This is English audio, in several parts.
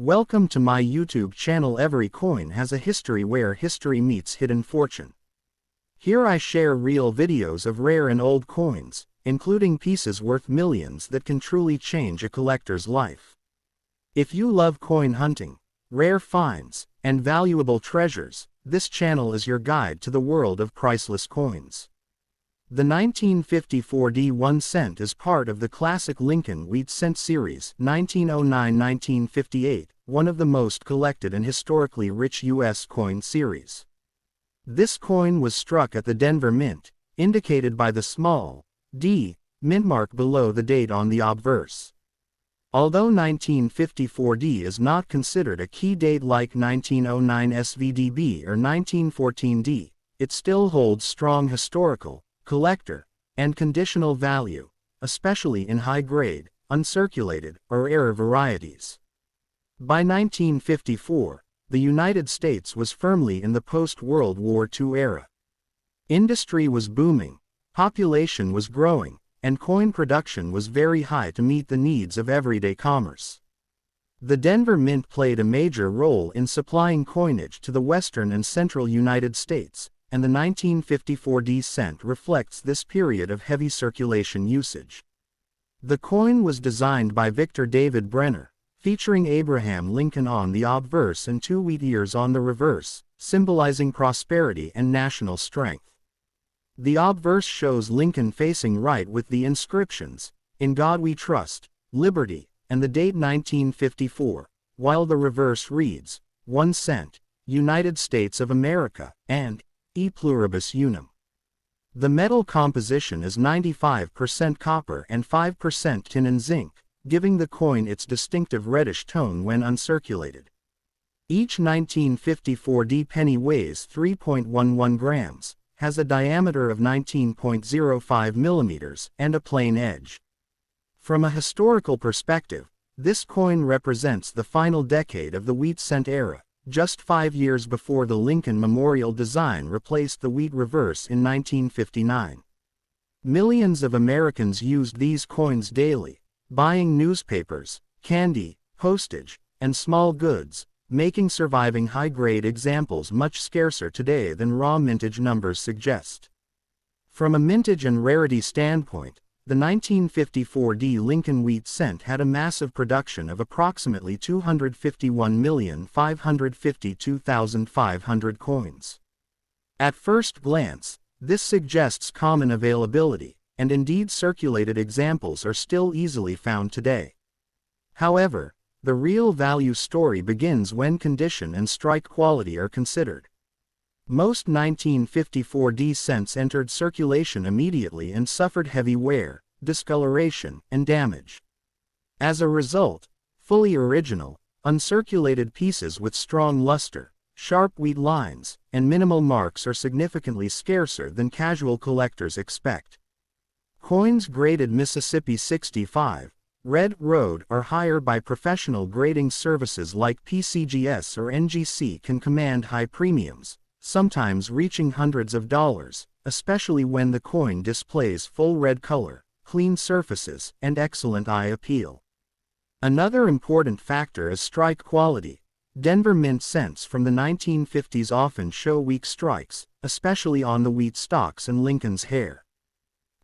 Welcome to my YouTube channel. Every coin has a history where history meets hidden fortune. Here I share real videos of rare and old coins, including pieces worth millions that can truly change a collector's life. If you love coin hunting, rare finds, and valuable treasures, this channel is your guide to the world of priceless coins. The 1954 D1 cent is part of the classic Lincoln Wheat Cent series, 1909-1958, one of the most collected and historically rich U.S. coin series. This coin was struck at the Denver Mint, indicated by the small D mint mark below the date on the obverse. Although 1954D is not considered a key date like 1909 SVDB or 1914D, it still holds strong historical, collector, and conditional value, especially in high-grade, uncirculated, or rare varieties. By 1954, the United States was firmly in the post-World War II era. Industry was booming, population was growing, and coin production was very high to meet the needs of everyday commerce. The Denver Mint played a major role in supplying coinage to the western and central United States, and the 1954 D cent reflects this period of heavy circulation usage. The coin was designed by Victor David Brenner, featuring Abraham Lincoln on the obverse and two wheat ears on the reverse, symbolizing prosperity and national strength. The obverse shows Lincoln facing right with the inscriptions, "In God We Trust," "Liberty," and the date 1954, while the reverse reads, "1 cent, United States of America," and "E pluribus unum." The metal composition is 95% copper and 5% tin and zinc, giving the coin its distinctive reddish tone when uncirculated. Each 1954 D penny weighs 3.11 grams, has a diameter of 19.05 millimeters, and a plain edge. From a historical perspective, this coin represents the final decade of the wheat cent era, just 5 years before the Lincoln Memorial design replaced the wheat reverse in 1959. Millions of Americans used these coins daily, buying newspapers, candy, postage, and small goods, making surviving high-grade examples much scarcer today than raw mintage numbers suggest. From a mintage and rarity standpoint, the 1954 D Lincoln Wheat Cent had a massive production of approximately 251,552,500 coins. At first glance, this suggests common availability, and indeed circulated examples are still easily found today. However, the real value story begins when condition and strike quality are considered. Most 1954 D cents entered circulation immediately and suffered heavy wear, discoloration, and damage. As a result, fully original, uncirculated pieces with strong luster, sharp wheat lines, and minimal marks are significantly scarcer than casual collectors expect. Coins graded Mississippi 65, Red Road or higher by professional grading services like PCGS or NGC can command high premiums, sometimes reaching hundreds of dollars, especially when the coin displays full red color, clean surfaces, and excellent eye appeal. Another important factor is strike quality. Denver Mint cents from the 1950s often show weak strikes, especially on the wheat stalks and Lincoln's hair.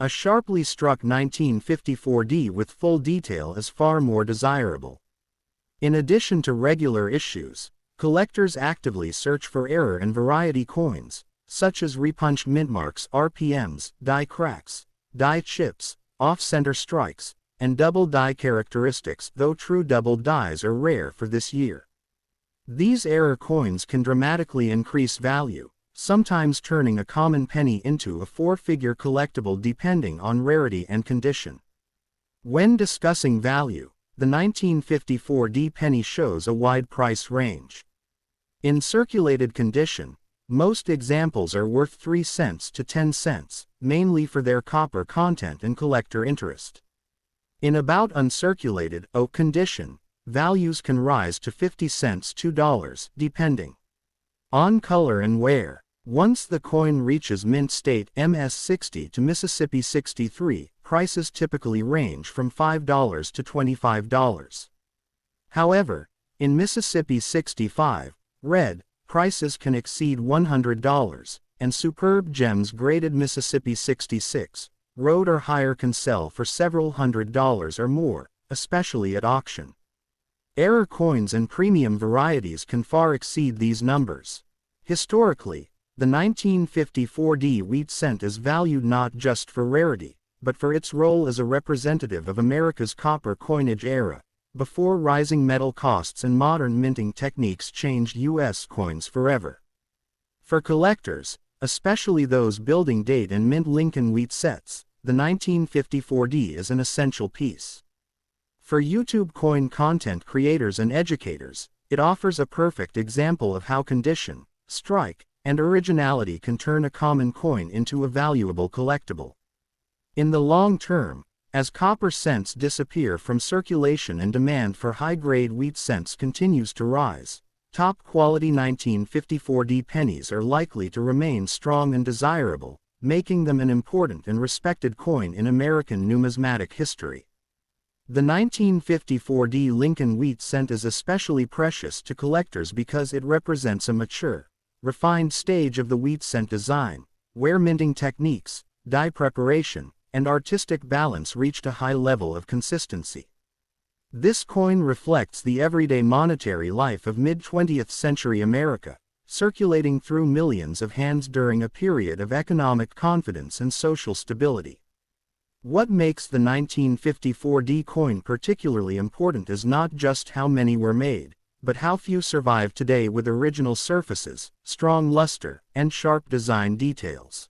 A sharply struck 1954 D with full detail is far more desirable. In addition to regular issues, collectors actively search for error and variety coins, such as repunched mint marks, RPMs, die cracks, die chips, off-center strikes, and double die characteristics, though true double dies are rare for this year. These error coins can dramatically increase value, sometimes turning a common penny into a four-figure collectible depending on rarity and condition. When discussing value, the 1954 D penny shows a wide price range. In circulated condition, most examples are worth 3 cents to 10 cents, mainly for their copper content and collector interest. In about uncirculated condition, values can rise to 50 cents to $2, depending on color and wear. Once the coin reaches mint state MS 60 to Mississippi 63, prices typically range from $5 to $25. However, In Mississippi 65, red, prices can exceed $100, and superb gems graded Mississippi 66, road or higher can sell for several $100s or more, especially at auction. Error coins and premium varieties can far exceed these numbers. Historically, the 1954D wheat cent is valued not just for rarity, but for its role as a representative of America's copper coinage era, before rising metal costs and modern minting techniques changed U.S. coins forever. For collectors, especially those building date and mint Lincoln wheat sets, the 1954D is an essential piece. For YouTube coin content creators and educators, it offers a perfect example of how condition, strike, and originality can turn a common coin into a valuable collectible. In the long term, as copper cents disappear from circulation and demand for high-grade wheat cents continues to rise, top-quality 1954D pennies are likely to remain strong and desirable, making them an important and respected coin in American numismatic history. The 1954D Lincoln wheat cent is especially precious to collectors because it represents a mature, refined stage of the wheat cent design, where minting techniques, die preparation, and artistic balance reached a high level of consistency. This coin reflects the everyday monetary life of mid-20th century America, circulating through millions of hands during a period of economic confidence and social stability. What makes the 1954D coin particularly important is not just how many were made, but how few survive today with original surfaces, strong luster, and sharp design details.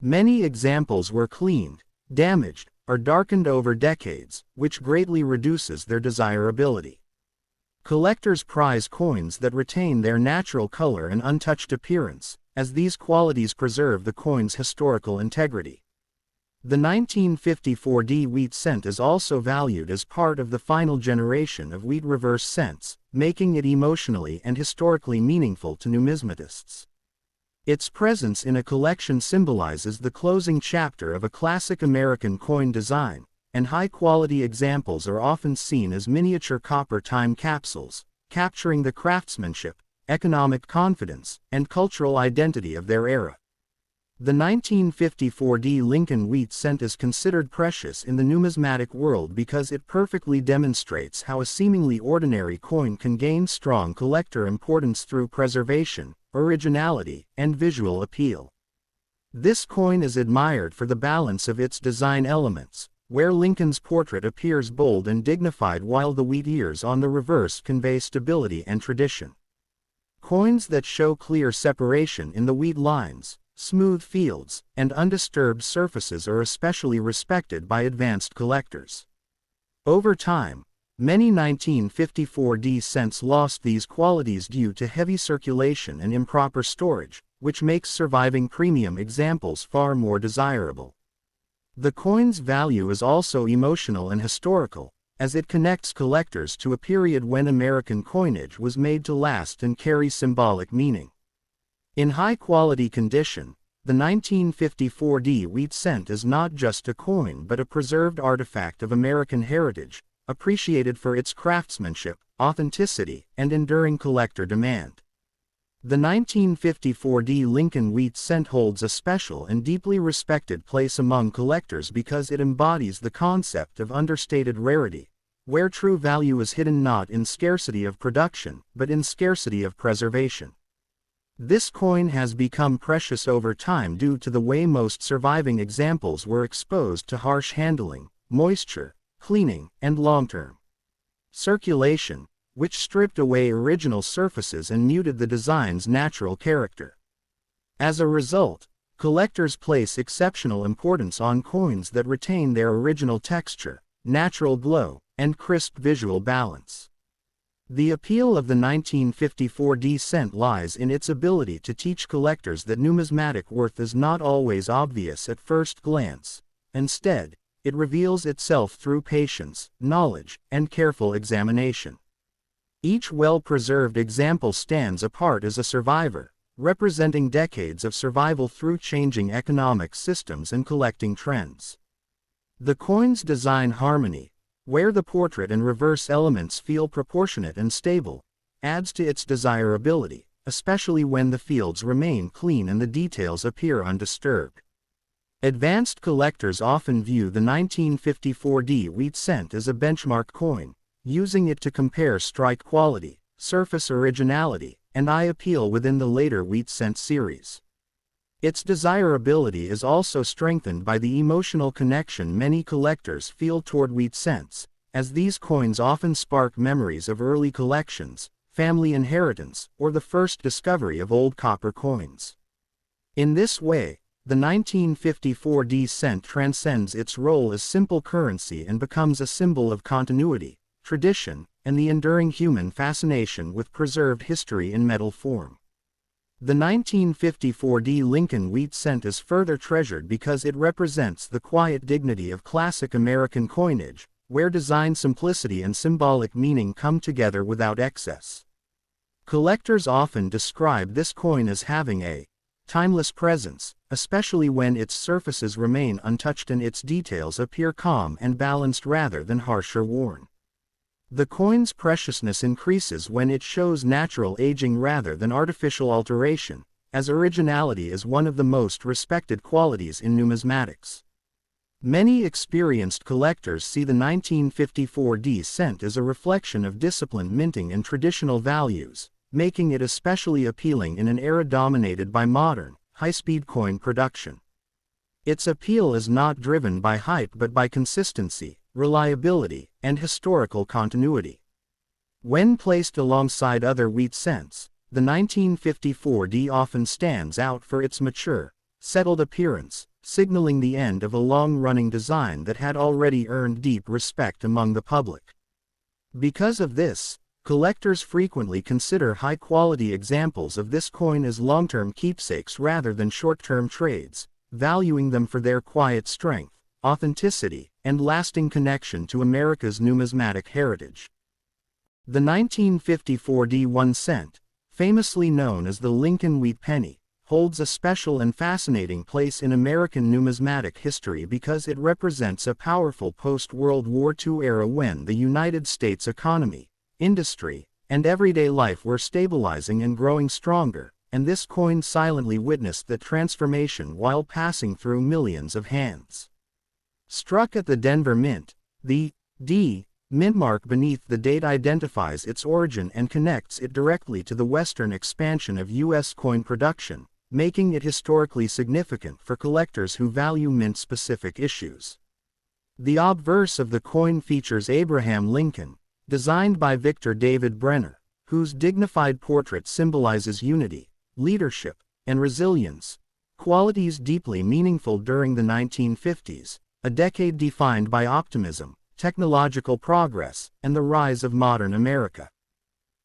Many examples were cleaned, damaged, or darkened over decades, which greatly reduces their desirability. Collectors prize coins that retain their natural color and untouched appearance, as these qualities preserve the coin's historical integrity. The 1954D wheat cent is also valued as part of the final generation of wheat reverse cents, making it emotionally and historically meaningful to numismatists. Its presence in a collection symbolizes the closing chapter of a classic American coin design, and high-quality examples are often seen as miniature copper time capsules, capturing the craftsmanship, economic confidence, and cultural identity of their era. The 1954D Lincoln wheat cent is considered precious in the numismatic world because it perfectly demonstrates how a seemingly ordinary coin can gain strong collector importance through preservation, originality, and visual appeal. This coin is admired for the balance of its design elements, where Lincoln's portrait appears bold and dignified while the wheat ears on the reverse convey stability and tradition. Coins that show clear separation in the wheat lines, smooth fields, and undisturbed surfaces are especially respected by advanced collectors. Over time, many 1954D cents lost these qualities due to heavy circulation and improper storage, which makes surviving premium examples far more desirable. The coin's value is also emotional and historical, as it connects collectors to a period when American coinage was made to last and carry symbolic meaning. In high-quality condition, the 1954D wheat cent is not just a coin but a preserved artifact of American heritage, appreciated for its craftsmanship, authenticity, and enduring collector demand. The 1954D Lincoln wheat cent holds a special and deeply respected place among collectors because it embodies the concept of understated rarity, where true value is hidden not in scarcity of production, but in scarcity of preservation. This coin has become precious over time due to the way most surviving examples were exposed to harsh handling, moisture, cleaning, and long-term circulation, which stripped away original surfaces and muted the design's natural character. As a result, collectors place exceptional importance on coins that retain their original texture, natural glow, and crisp visual balance. The appeal of the 1954D cent lies in its ability to teach collectors that numismatic worth is not always obvious at first glance. Instead, it reveals itself through patience, knowledge, and careful examination. Each well-preserved example stands apart as a survivor, representing decades of survival through changing economic systems and collecting trends. The coin's design harmony, where the portrait and reverse elements feel proportionate and stable, adds to its desirability, especially when the fields remain clean and the details appear undisturbed. Advanced collectors often view the 1954D wheat cent as a benchmark coin, using it to compare strike quality, surface originality, and eye appeal within the later wheat cent series. Its desirability is also strengthened by the emotional connection many collectors feel toward wheat cents, as these coins often spark memories of early collections, family inheritance, or the first discovery of old copper coins. In this way, the 1954D cent transcends its role as simple currency and becomes a symbol of continuity, tradition, and the enduring human fascination with preserved history in metal form. The 1954D Lincoln wheat cent is further treasured because it represents the quiet dignity of classic American coinage, where design simplicity and symbolic meaning come together without excess. Collectors often describe this coin as having a timeless presence, especially when its surfaces remain untouched and its details appear calm and balanced rather than harsh or worn. The coin's preciousness increases when it shows natural aging rather than artificial alteration, as originality is one of the most respected qualities in numismatics. Many experienced collectors see the 1954D cent as a reflection of disciplined minting and traditional values, making it especially appealing in an era dominated by modern, high-speed coin production. Its appeal is not driven by hype but by consistency, reliability, and historical continuity. When placed alongside other wheat cents, the 1954D often stands out for its mature, settled appearance, signaling the end of a long-running design that had already earned deep respect among the public. Because of this, collectors frequently consider high-quality examples of this coin as long-term keepsakes rather than short-term trades, valuing them for their quiet strength, authenticity, and lasting connection to America's numismatic heritage. The 1954D 1 cent, famously known as the Lincoln wheat penny, holds a special and fascinating place in American numismatic history because it represents a powerful post-World War II era when the United States economy, industry, and everyday life were stabilizing and growing stronger, and this coin silently witnessed that transformation while passing through millions of hands. Struck at the Denver Mint, the D mint mark beneath the date identifies its origin and connects it directly to the western expansion of U.S. coin production, making it historically significant for collectors who value mint-specific issues. The obverse of the coin features Abraham Lincoln, designed by Victor David Brenner, whose dignified portrait symbolizes unity, leadership, and resilience, qualities deeply meaningful during the 1950s, a decade defined by optimism, technological progress, and the rise of modern America.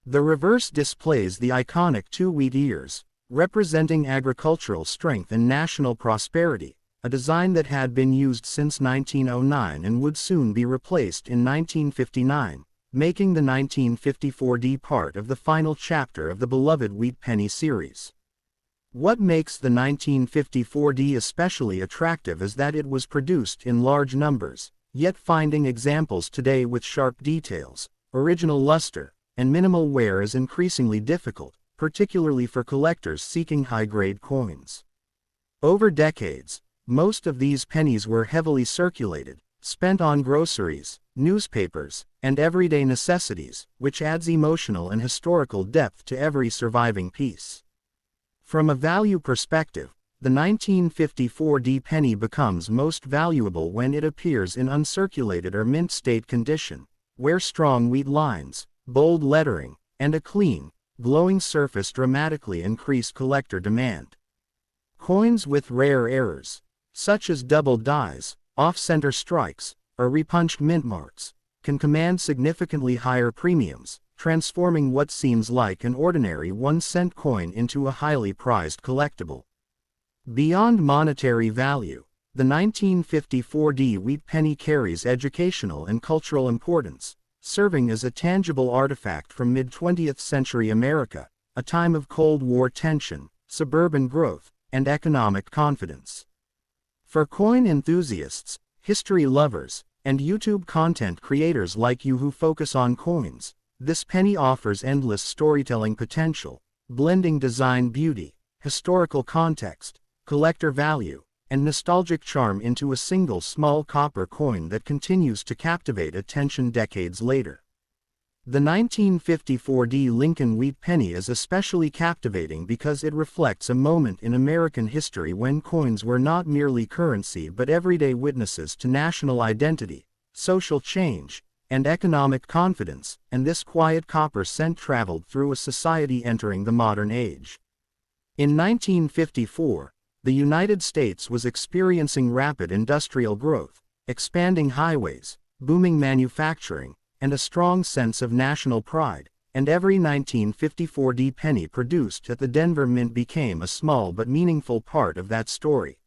The reverse displays the iconic two wheat ears, representing agricultural strength and national prosperity, a design that had been used since 1909 and would soon be replaced in 1959, making the 1954D part of the final chapter of the beloved wheat penny series. What makes the 1954D especially attractive is that it was produced in large numbers, yet finding examples today with sharp details, original luster, and minimal wear is increasingly difficult, particularly for collectors seeking high-grade coins. Over decades, most of these pennies were heavily circulated, spent on groceries, newspapers, and everyday necessities, which adds emotional and historical depth to every surviving piece. From a value perspective, the 1954D penny becomes most valuable when it appears in uncirculated or mint state condition, where strong wheat lines, bold lettering, and a clean, glowing surface dramatically increase collector demand. Coins with rare errors, such as double dies, off-center strikes, or repunched mint marks, can command significantly higher premiums, transforming what seems like an ordinary 1-cent coin into a highly prized collectible. Beyond monetary value, the 1954D wheat penny carries educational and cultural importance, serving as a tangible artifact from mid-20th century America, a time of Cold War tension, suburban growth, and economic confidence. For coin enthusiasts, history lovers, and YouTube content creators like you who focus on coins, this penny offers endless storytelling potential, blending design beauty, historical context, collector value, and nostalgic charm into a single small copper coin that continues to captivate attention decades later. The 1954 Lincoln wheat penny is especially captivating because it reflects a moment in American history when coins were not merely currency but everyday witnesses to national identity, social change, and economic confidence, and this quiet copper cent traveled through a society entering the modern age. In 1954, the United States was experiencing rapid industrial growth, expanding highways, booming manufacturing, and a strong sense of national pride, and every 1954 penny produced at the Denver Mint became a small but meaningful part of that story.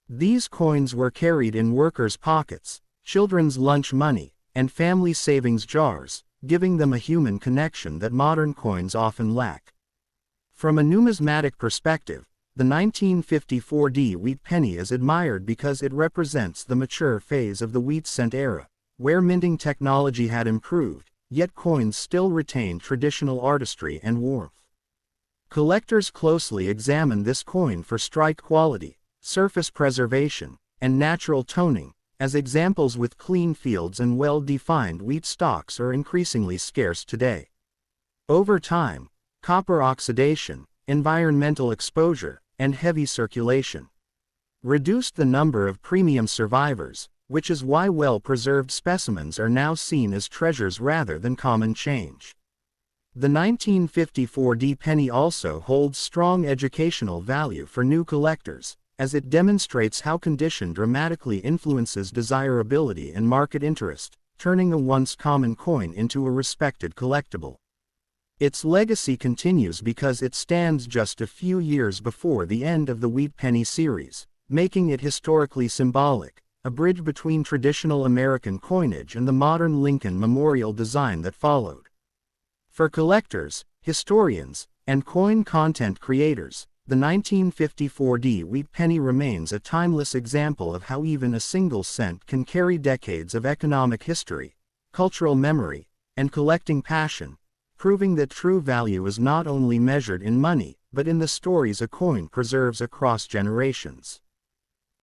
These coins were carried in workers' pockets, children's lunch money, and family savings jars, giving them a human connection that modern coins often lack. From a numismatic perspective, the 1954 wheat penny is admired because it represents the mature phase of the wheat cent era, where minting technology had improved, yet coins still retained traditional artistry and warmth. Collectors closely examine this coin for strike quality, surface preservation, and natural toning, as examples with clean fields and well-defined wheat stalks are increasingly scarce today. Over time, copper oxidation, environmental exposure, and heavy circulation reduced the number of premium survivors, which is why well-preserved specimens are now seen as treasures rather than common change. The 1954 penny also holds strong educational value for new collectors, as it demonstrates how condition dramatically influences desirability and market interest, turning a once common coin into a respected collectible. Its legacy continues because it stands just a few years before the end of the wheat penny series, making it historically symbolic, a bridge between traditional American coinage and the modern Lincoln memorial design that followed. For collectors, historians, and coin content creators, the 1954 wheat penny remains a timeless example of how even a single cent can carry decades of economic history, cultural memory, and collecting passion, proving that true value is not only measured in money, but in the stories a coin preserves across generations.